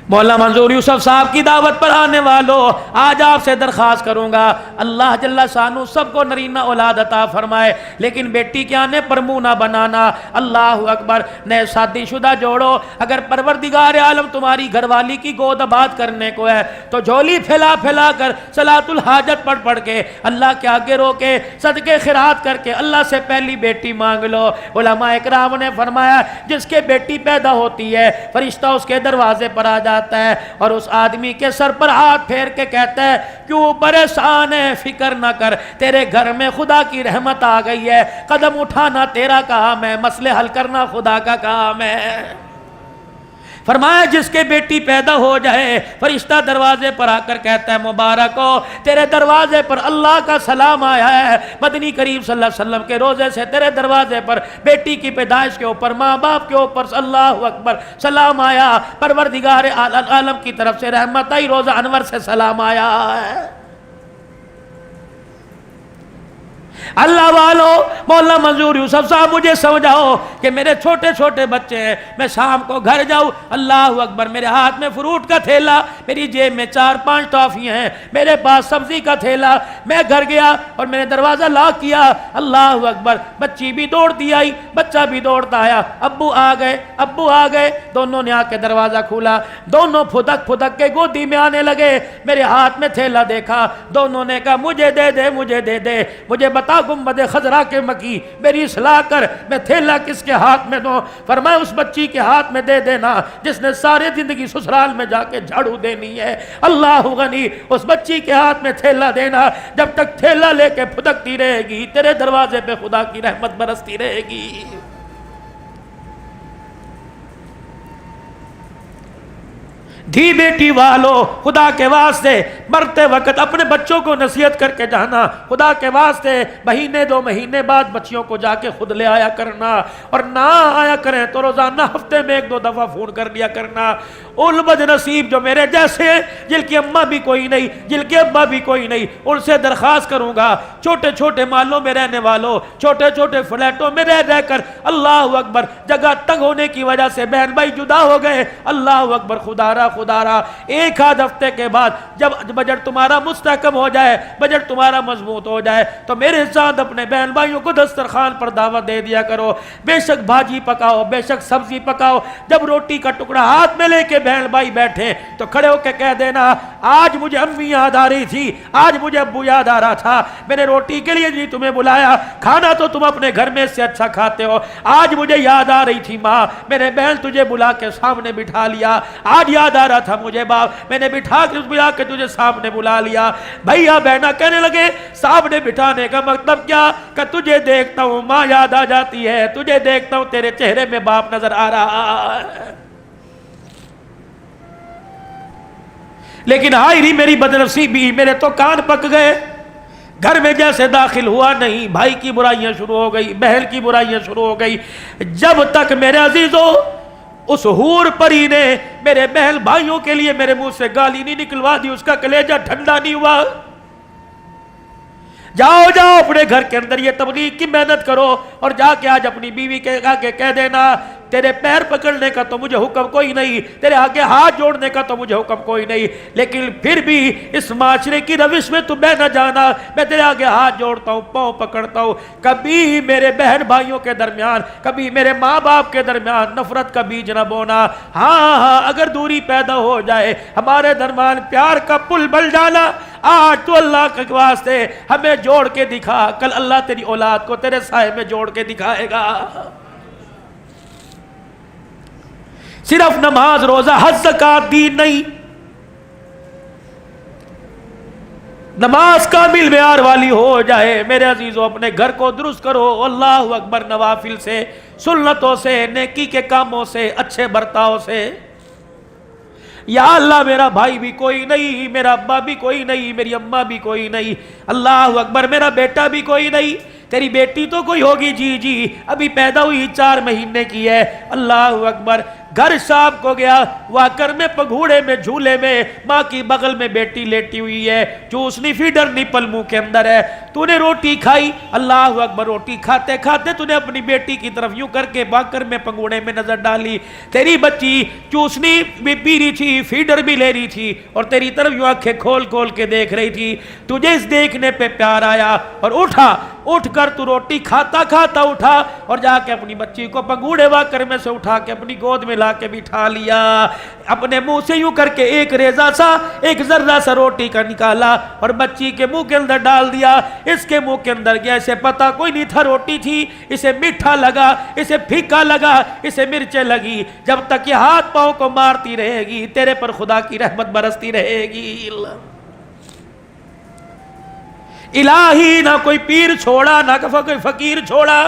مولانا منظور یوسف صاحب کی دعوت پر آنے والوں، آج آپ سے درخواست کروں گا اللہ جل شانہ سب کو نرینہ اولاد عطا فرمائے، لیکن بیٹی کے آنے پر منہ نہ بنانا۔ اللہ اکبر۔ نئے شادی شدہ جوڑو، اگر پروردگار عالم تمہاری گھر والی کی گود آباد کرنے کو ہے تو جھولی پھیلا پھیلا کر صلاۃ الحاجت پڑھ پڑھ کے اللہ کے آگے رو کے صدقے خیرات کر کے اللہ سے پہلی بیٹی مانگ لو۔ علماء اکرام نے فرمایا جس کے بیٹی پیدا ہوتی ہے فرشتہ اس کے دروازے پر آ جاتا ہے اور اس آدمی کے سر پر ہاتھ پھیر کے کہتا ہے کیوں پریشان ہے، فکر نہ کر، تیرے گھر میں خدا کی رحمت آ گئی ہے، قدم اٹھانا تیرا کام ہے، مسئلے حل کرنا خدا کا کام ہے۔ فرمایا جس کے بیٹی پیدا ہو جائے فرشتہ دروازے پر آ کر کہتا ہے مبارک ہو، تیرے دروازے پر اللہ کا سلام آیا ہے، مدنی کریم صلی اللہ علیہ وسلم کے روزے سے تیرے دروازے پر بیٹی کی پیدائش کے اوپر ماں باپ کے اوپر اللہ اکبر سلام آیا، پروردگار عالم کی طرف سے رحمت آئی، روزہ انور سے سلام آیا ہے۔ اللہ والو، مولانا منظور یوسف صاحب مجھے سمجھاؤ کہ میرے چھوٹے چھوٹے بچے ہیں، میں شام کو گھر جاؤں، اللہ اکبر، میرے ہاتھ میں فروٹ کا تھیلا، میری جیب میں 4-5 ٹافیاں ہیں، میرے پاس سبزی کا تھیلا، میں گھر گیا اور میں نے دروازہ لاک کیا، اللہ اکبر، بچی بھی دوڑتی آئی، بچہ بھی دوڑتا آیا، ابو آ گئے، دونوں نے آ کے دروازہ کھولا، دونوں پھدک پھدک کے گودی میں آنے لگے، میرے ہاتھ میں تھیلا دیکھا، دونوں نے کہا مجھے دے دے، مجھے بتا گنبد خضرا کے مکی، میری اصلاح کر، میں تھیلا کس کے ہاتھ میں دوں؟ فرمایا اس بچی کے ہاتھ میں دے دینا جس نے سارے زندگی سسرال میں جا کے جھاڑو دینی ہے، اللہ غنی، اس بچی کے ہاتھ میں تھیلا دینا، جب تک تھیلا لے کے پھدکتی رہے گی تیرے دروازے پہ خدا کی رحمت برستی رہے گی۔ دھی بیٹی والو، خدا کے واسطے مرتے وقت اپنے بچوں کو نصیحت کر کے جانا، خدا کے واسطے مہینے 2 مہینے بعد بچیوں کو جا کے خود لے آیا کرنا، اور نہ آیا کریں تو روزانہ ہفتے میں 1-2 دفعہ فون کر لیا کرنا۔ ان بد نصیب جو میرے جیسے ہیں، جن کی اماں بھی کوئی نہیں، جن کے ابا بھی کوئی نہیں، ان سے درخواست کروں گا چھوٹے چھوٹے محلوں میں رہنے والوں، چھوٹے چھوٹے فلیٹوں میں رہ کر اللہ اکبر جگہ تنگ ہونے کی وجہ سے بہن بھائی جدا ہو گئے، اللہ اکبر، خدا را ایک آدھ ہفتے کے بعد جب بجٹ تمہارا مستحکم ہو جائے، بجٹ تمہارا مضبوط ہو جائے تو میرے ساتھ اپنے بہن بھائیوں کو دسترخوان پر دعوت دے دیا کرو، بے شک بھاجی پکاؤ، بے شک سبزی پکاؤ، جب روٹی کا ٹکڑا ہاتھ میں لے کے بہن بھائی بیٹھے تو کھڑے ہو کے کہہ دینا آج مجھے امی یاد آ رہی تھی، آج مجھے ابو یاد آ رہا تھا، میں نے روٹی کے لیے نہیں تمہیں بلایا، کھانا تو تم اپنے گھر میں سے اچھا کھاتے ہو، آج مجھے یاد آ رہی تھی ماں، میں نے بہن تجھے بلا کے سامنے بٹھا لیا، آج یاد آ رہا تھا مجھے باپ، میں نے بٹھا کے تجھے سامنے بلا لیا۔ بھائیا بہنا کہنے لگے سامنے بٹھانے کا مطلب کیا؟ کہ تجھے دیکھتا ہوں ماں یاد آ جاتی ہے، تجھے دیکھتا ہوں تیرے چہرے میں باپ نظر آ رہا ہے۔ لیکن ہائی ری میری بدنصیبی، میرے تو کان پک گئے، گھر میں جیسے داخل ہوا نہیں، بھائی کی برائیاں شروع ہو گئی، بہن کی برائیاں شروع ہو گئی، جب تک میرے عزیزوں اس حور پری نے میرے بہن بھائیوں کے لیے میرے منہ سے گالی نہیں نکلوا دی، اس کا کلیجہ ٹھنڈا نہیں ہوا۔ جاؤ اپنے گھر کے اندر یہ تبلیغ کی محنت کرو اور جا کے آج اپنی بیوی کے آگے کہہ دینا تیرے پیر پکڑنے کا تو مجھے حکم کوئی نہیں، تیرے آگے ہاتھ جوڑنے کا تو مجھے حکم کوئی نہیں، لیکن پھر بھی اس معاشرے کی روش میں تم نہ جانا، میں تیرے آگے ہاتھ جوڑتا ہوں، پاؤں پکڑتا ہوں، کبھی میرے بہن بھائیوں کے درمیان، کبھی میرے ماں باپ کے درمیان نفرت کا بیج نہ بونا۔ ہاں اگر دوری پیدا ہو جائے، ہمارے درمیان پیار کا پل بن جانا، آج تو اللہ کے واسطے ہمیں جوڑ کے دکھا، کل اللہ تیری اولاد کو تیرے سائے میں جوڑ کے دکھائے گا۔ صرف نماز روزہ حج زکات دین نہیں، نماز کامل معیار والی ہو جائے۔ میرے عزیزوں اپنے گھر کو درست کرو، اللہ اکبر، نوافل سے، سنتوں سے، نیکی کے کاموں سے، اچھے برتاؤ سے۔ یا اللہ میرا بھائی بھی کوئی نہیں، میرا ابا بھی کوئی نہیں، میری اماں بھی کوئی نہیں، اللہ اکبر، میرا بیٹا بھی کوئی نہیں، تیری بیٹی تو کوئی ہوگی، جی ابھی پیدا ہوئی 4 مہینے کی ہے، اللہ اکبر، گھر شام کو گیا، واکر میں پگھوڑے میں جھولے میں ماں کی بغل میں بیٹی لیٹی ہوئی ہے، چوسنی فیڈر نپل منہ کے اندر ہے، تو نے روٹی کھائی، اللہ اکبر، روٹی کھاتے کھاتے تو نے اپنی بیٹی کی طرف یوں کر کے واکر میں پگھوڑے میں نظر ڈالی، تیری بچی چوسنی بھی پی رہی تھی، فیڈر بھی لے رہی تھی اور تیری طرف یوں آنکھیں کھول کھول کے دیکھ رہی تھی، تجھے اس دیکھنے پہ پیار آیا اور اٹھ کر تو روٹی کھاتا کھاتا اٹھا اور جا کے اپنی بچی کو پگھوڑے واکر میں سے اٹھا کے اپنی گود میں لا کے بٹھا لیا، اپنے منہ سے یوں کر کے ایک ریزہ سا، ایک ذرہ سا روٹی کا نکالا اور بچی کے منہ کے اندر ڈال دیا، اس کے منہ کے اندر گیا، اسے پتا کوئی نہیں تھا روٹی تھی، اسے میٹھا لگا، اسے پھیکا لگا، اسے مرچیں لگی، جب تک یہ ہاتھ پاؤں کو مارتی رہے گی تیرے پر خدا کی رحمت برستی رہے گی۔ الہی نہ کوئی پیر چھوڑا، نہ کوئی فقیر چھوڑا،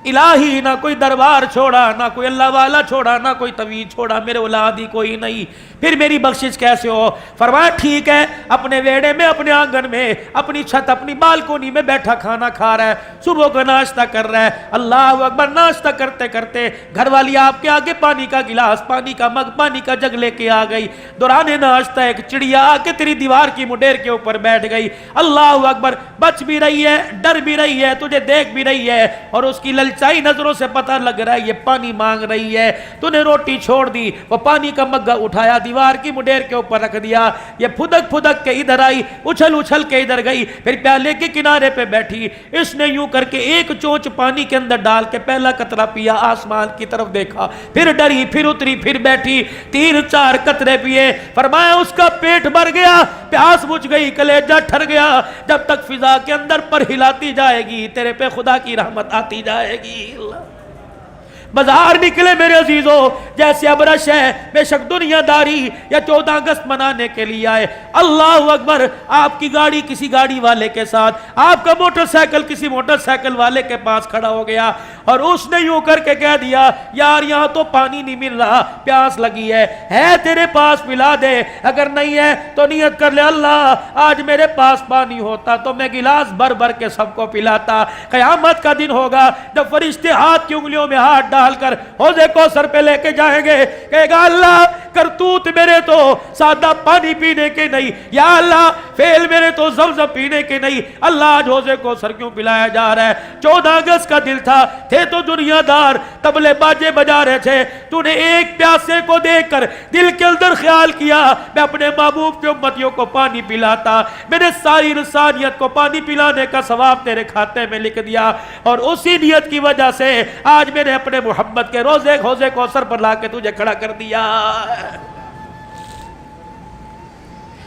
الہی نہ کوئی دربار چھوڑا، نہ کوئی اللہ والا چھوڑا، نہ کوئی طویل چھوڑا، میرے اولاد ہی کوئی نہیں، پھر میری بخشش کیسے ہو؟ فرمایا ٹھیک ہے، اپنے ویڑے میں، اپنے آنگن میں، اپنی چھت، اپنی بالکونی میں بیٹھا کھانا کھا رہا ہے، صبح کا ناشتہ کر رہا ہے، اللہ اکبر، ناشتہ کرتے کرتے گھر والی آپ کے آگے پانی کا گلاس، پانی کا مگ، پانی کا جگ لے کے آ گئی، دوران ناشتہ ایک چڑیا آ کے تیری دیوار کی مڈیر کے اوپر بیٹھ گئی، اللہ اکبر، بچ بھی رہی ہے، ڈر بھی رہی ہے، تجھے دیکھ بھی رہی ہے اور اس کی للچائی نظروں سے پتہ لگ رہا ہے یہ پانی مانگ رہی ہے، تو نے روٹی چھوڑ دی، وہ پانی کا مگا اٹھایا، دیوار کی مڈیر کے اوپر رکھ دیا، یہ پھدک پھدک کے ادھر آئی، اچھل اچھل کے ادھر گئی، پھر پیالے کے کنارے پہ بیٹھی، اس نے یوں کر کے ایک چونچ پانی کے اندر ڈال کے پہلا قطرہ پیا، آسمان کی طرف دیکھا، پھر ڈری، پھر اتری، پھر بیٹھی، 3-4 قطرے پیے، فرمایا اس کا پیٹ بھر گیا، پیاس بجھ گئی، کلیجہ ٹھر گیا، جب تک فضا کے اندر پر ہلاتی جائے گی تیرے پہ خدا کی رحمت آتی جائے گی۔ بازار نکلے میرے عزیزوں، جیسے ابرش ہے، بے شک دنیا داری یا 14 اگست منانے کے لیے آئے، اللہ اکبر، آپ کی گاڑی کسی گاڑی والے کے ساتھ، آپ کا موٹر سائیکل کسی موٹر سائیکل والے کے پاس کھڑا ہو گیا اور اس نے یوں کر کے کہہ دیا، یار یہاں تو پانی نہیں مل رہا، پیاس لگی ہے تیرے پاس پلا دے، اگر نہیں ہے تو نیت کر لے، اللہ آج میرے پاس پانی ہوتا تو میں گلاس بھر بھر کے سب کو پلاتا۔ قیامت کا دن ہوگا جب فرشتے ہاتھ کی انگلیوں میں ہاتھ ڈال کر حوضے کوثر پہ لے کے جائیں گے، کہے گا اللہ کرتوت میرے تو سادہ پانی پینے کے نہیں، یا اللہ فعل میرے تو زمزم پینے کے نہیں، اللہ آج حوضے کوثر کیوں پلایا جا رہا ہے؟ 14 اگست کا دل تھا، تھے تو دنیا دار، تبلے باجے بجا رہے تھے، تو نے ایک پیاسے کو دیکھ کر دل کے اندر خیال کیا میں اپنے محبوب کے امتیوں کو پانی پلاتا، میں نے ساری انسانیت کو پانی پلانے کا ثواب تیرے کھاتے میں لکھ دیا، اور اسی نیت کی وجہ سے آج میں نے اپنے محمد کے روزے حوضے کوثر پر لا کے تجھے کھڑا کر دیا۔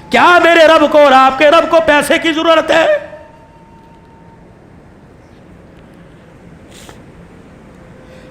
کیا میرے رب کو اور آپ کے رب کو پیسے کی ضرورت ہے؟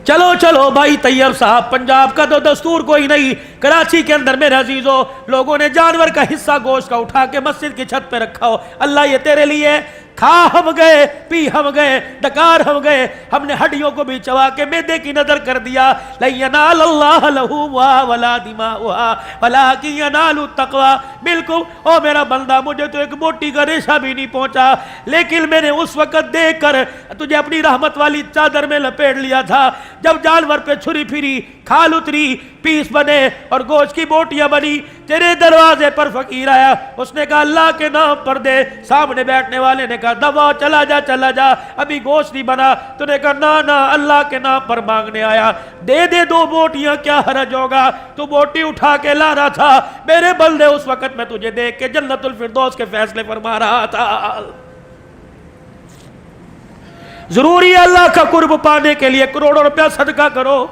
چلو چلو بھائی طیب صاحب، پنجاب کا تو دستور کوئی نہیں، کراچی کے اندر میرے عزیزوں لوگوں نے جانور کا حصہ گوشت کا اٹھا کے مسجد کی چھت پہ رکھا ہو، اللہ یہ تیرے لیے، کھا ہم گئے، پی ہم گئے، ڈکار ہم گئے، ہم نے ہڈیوں کو بھی چبا کے معدے کی نظر کر دیا، لَن يَنَالَ اللَّهَ لُحُومُهَا وَلَا دِمَاؤُهَا وَلَٰكِن يَنَالُهُ التَّقْوَىٰ۔ بالکل او میرا بندہ، مجھے تو ایک موٹی کا ریشہ بھی نہیں پہنچا، لیکن میں نے اس وقت دیکھ کر تجھے اپنی رحمت والی چادر میں لپیٹ لیا تھا، جب جانور پہ چھری پھری، کھال اتری، پیس بنے اور گوشت کی بوٹیاں بنی، تیرے دروازے پر فقیر آیا، اس نے کہا اللہ کے نام پر دے، سامنے بیٹھنے والے نے کہا دبا، چلا جا، ابھی گوشت نہیں بنا، تو نے کہا نا اللہ کے نام پر مانگنے آیا، دے 2 بوٹیاں، کیا حرج ہوگا، تو بوٹی اٹھا کے لا رہا تھا، میرے بندے اس وقت میں تجھے دیکھ کے جنت الفردوس کے فیصلے فرما رہا تھا۔ ضروری ہے اللہ کا قرب پانے کے لیے کروڑوں روپیہ صدقہ کرو،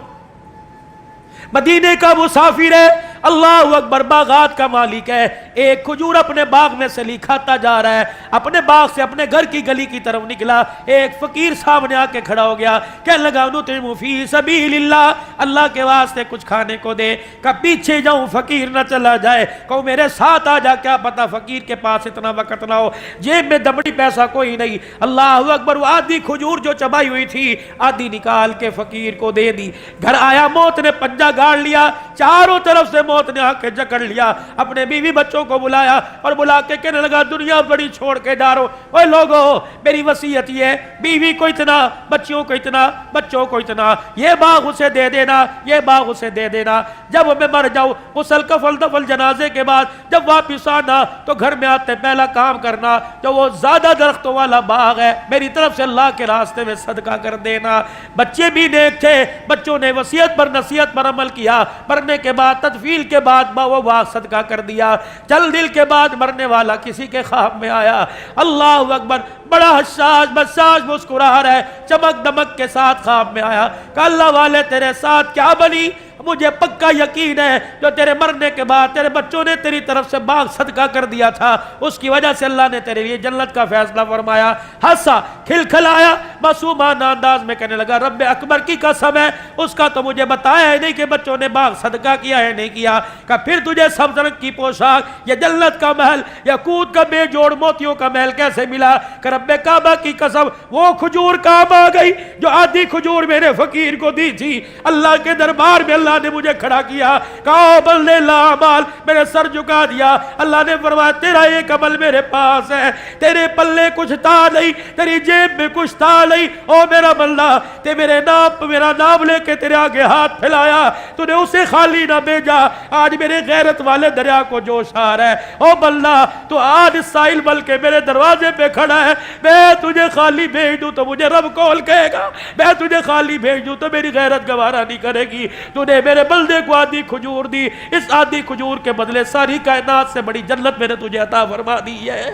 مدینے کا مسافر ہے، اللہ اکبر، باغات کا مالک ہے، ایک کھجور اپنے باغ میں سے کھاتا جا رہا ہے، اپنے باغ سے اپنے گھر کی گلی کی طرف نکلا، ایک فقیر سامنے آ کے کھڑا ہو گیا، کہنے لگا نطعم فی سبیل اللہ، اللہ کے واسطے کچھ کھانے کو دے، کہ پیچھے جاؤں فقیر نہ چلا جائے، کہو میرے ساتھ آ جا، کیا پتا فقیر کے پاس اتنا وقت نہ ہو، جیب میں دمڑی پیسہ کوئی نہیں، اللہ اکبر، وہ آدھی کھجور جو چبائی ہوئی تھی آدھی نکال کے فقیر کو دے دی، گھر آیا، موت نے پنجہ گاڑ لیا، چاروں طرف سے موت نے آ کے جکڑ لیا، اپنے بیوی بچوں بچوں کو بلایا اور بلا کے کہنے لگا دنیا بڑی چھوڑ کے جا رہو، اوے لوگو میری وصیت یہ ہے، بیوی کو اتنا، بچوں کو اتنا، بچوں کو اتنا، یہ باغ اسے دے دینا، یہ باغ اسے دے دینا، جب میں مر جاؤں غسل کفن دفن جنازے کے بعد جب واپس آنا تو گھر میں آتے پہلا کام کرنا جو وہ زیادہ درختوں والا باغ ہے میری طرف سے اللہ کے راستے میں صدقہ کر دینا۔ بچے بھی نیک تھے، بچوں نے وصیت پر نصیحت پر عمل کیا، مرنے کے بعد تدفین کے بعد وہ باغ صدقہ کر دیا۔ چل دل کے بعد مرنے والا کسی کے خواب میں آیا، اللہ اکبر، بڑا حساس بساس مسکرا رہا ہے، چمک دمک کے ساتھ خواب میں آیا کہ اللہ والے تیرے ساتھ کیا بنی؟ مجھے پکا یقین ہے جو تیرے مرنے کے بعد تیرے بچوں نے تیری طرف سے باغ صدقہ کر دیا تھا اس کی وجہ سے اللہ نے تیرے لیے جنت کا فیصلہ فرمایا۔ ہنسا، کھلکھلایا، معصومانہ انداز میں کہنے لگا رب اکبر کی قسم ہے اس کا تو مجھے بتایا ہے نہیں کہ بچوں نے باغ صدقہ کیا ہے نہیں کیا، کہ پھر تجھے سبز رنگ کی پوشاک، یہ جنت کا محل، یاقوت کا بے جوڑ موتیوں کا محل کیسے ملا؟ کہ رب کعبہ کی قسم وہ کھجور کام آ گئی جو آدھی کھجور میرے فقیر کو دی تھی، اللہ کے دربار میں اللہ نے مجھے کھڑا کیا، کہا بلے لا عمال، میرے سر جھکا دیا، اللہ نے فرمایا تیرا ایک عمل میرے پاس ہے، تیرے پلے کچھ تھا نہیں، تیری جیب میں کچھ تھا نہیں، او میرا بندہ تے میرا نام لے کے تیرے آگے ہاتھ پھیلایا، تو نے اسے خالی نہ بھیجا، آج میرے غیرت والے دریا کو جوش آ رہا ہے، او بندہ تو آج سائل بل کے میرے دروازے پہ کھڑا ہے، میں تجھے خالی بھیج دوں تو مجھے رب کول کہے گا، میں تجھے خالی بھیج دوں تو میری غیرت گوارا نہیں کرے گی، تو نے میرے بندے کو آدھی کھجور دی، اس آدھی کھجور کے بدلے ساری کائنات سے بڑی جنت میں نے تجھے عطا فرما دی ہے۔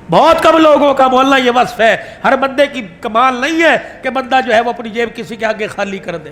بہت کم لوگوں کا مولانا یہ وصف ہے، ہر بندے کی کمال نہیں ہے کہ بندہ جو ہے وہ اپنی جیب کسی کے آگے خالی کر دے۔